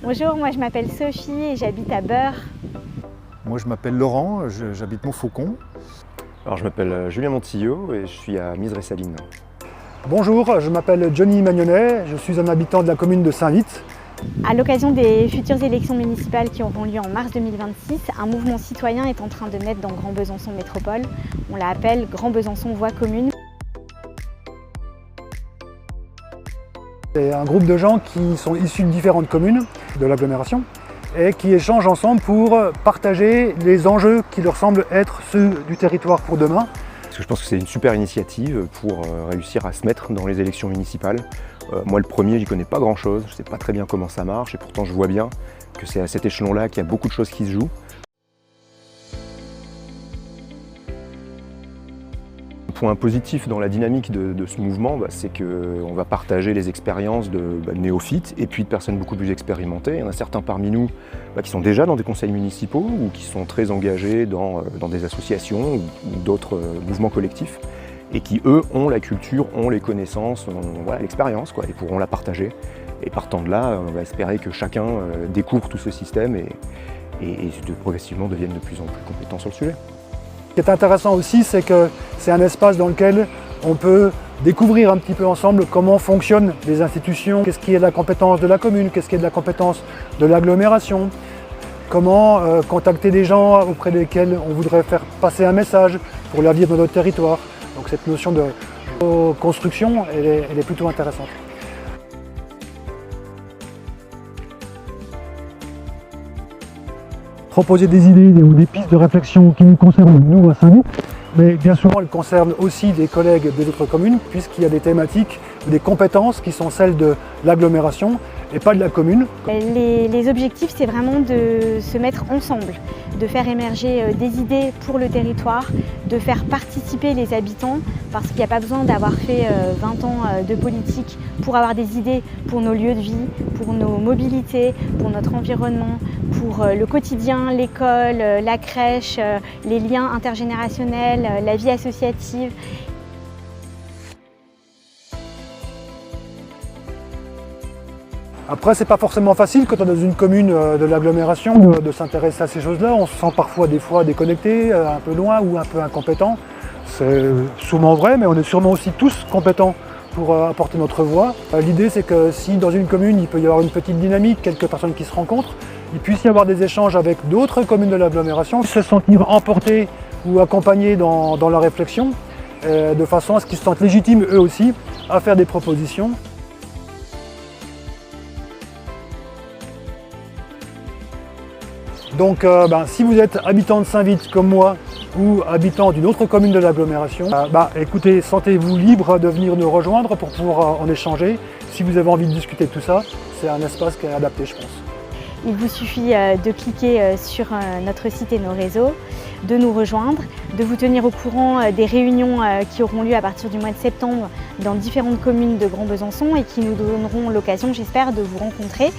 Bonjour, moi je m'appelle Sophie et j'habite à Beure. Moi je m'appelle Laurent, j'habite Montfaucon. Alors je m'appelle Julien Montillot et je suis à Miseré-Salines. Bonjour, je m'appelle Johnny Magnonnet, je suis un habitant de la commune de Saint-Vith. À l'occasion des futures élections municipales qui auront lieu en mars 2026, un mouvement citoyen est en train de naître dans Grand Besançon Métropole. On l'appelle Grand Besançon Voix Commune. C'est un groupe de gens qui sont issus de différentes communes de l'agglomération et qui échangent ensemble pour partager les enjeux qui leur semblent être ceux du territoire pour demain. Parce que je pense que c'est une super initiative pour réussir à se mettre dans les élections municipales. Moi le premier, j'y connais pas grand chose, je sais pas très bien comment ça marche et pourtant je vois bien que c'est à cet échelon-là qu'il y a beaucoup de choses qui se jouent. Un point positif dans la dynamique de ce mouvement, c'est qu'on va partager les expériences de néophytes et puis de personnes beaucoup plus expérimentées. Il y en a certains parmi nous qui sont déjà dans des conseils municipaux ou qui sont très engagés dans des associations ou d'autres mouvements collectifs et qui, eux, ont la culture, ont les connaissances, ont l'expérience et pourront la partager. Et partant de là, on va espérer que chacun découvre tout ce système et progressivement devienne de plus en plus compétent sur le sujet. Ce qui est intéressant aussi, c'est que c'est un espace dans lequel on peut découvrir un petit peu ensemble comment fonctionnent les institutions, qu'est-ce qui est de la compétence de la commune, qu'est-ce qui est de la compétence de l'agglomération, comment contacter des gens auprès desquels on voudrait faire passer un message pour l'avenir de notre territoire. Donc cette notion de construction, elle est plutôt intéressante. Proposer des idées ou des pistes de réflexion qui nous concernent nous à Saint-Vith, mais bien souvent elles concernent aussi des collègues des autres communes puisqu'il y a des thématiques ou des compétences qui sont celles de l'agglomération et pas de la commune. Les objectifs, c'est vraiment de se mettre ensemble, de faire émerger des idées pour le territoire, de faire participer les habitants, parce qu'il n'y a pas besoin d'avoir fait 20 ans de politique pour avoir des idées pour nos lieux de vie, pour nos mobilités, pour notre environnement, pour le quotidien, l'école, la crèche, les liens intergénérationnels, la vie associative. Après, c'est pas forcément facile quand on est dans une commune de l'agglomération de s'intéresser à ces choses-là. On se sent parfois des fois déconnecté, un peu loin ou un peu incompétent. C'est souvent vrai, mais on est sûrement aussi tous compétents pour apporter notre voix. L'idée, c'est que si dans une commune, il peut y avoir une petite dynamique, quelques personnes qui se rencontrent, il puisse y avoir des échanges avec d'autres communes de l'agglomération, se sentir emportés ou accompagnés dans leur réflexion, de façon à ce qu'ils se sentent légitimes eux aussi à faire des propositions. Donc si vous êtes habitant de Saint-Vith comme moi ou habitant d'une autre commune de l'agglomération, écoutez, sentez-vous libre de venir nous rejoindre pour pouvoir en échanger. Si vous avez envie de discuter de tout ça, c'est un espace qui est adapté, je pense. Il vous suffit de cliquer sur notre site et nos réseaux, de nous rejoindre, de vous tenir au courant des réunions qui auront lieu à partir du mois de septembre dans différentes communes de Grand Besançon et qui nous donneront l'occasion, j'espère, de vous rencontrer.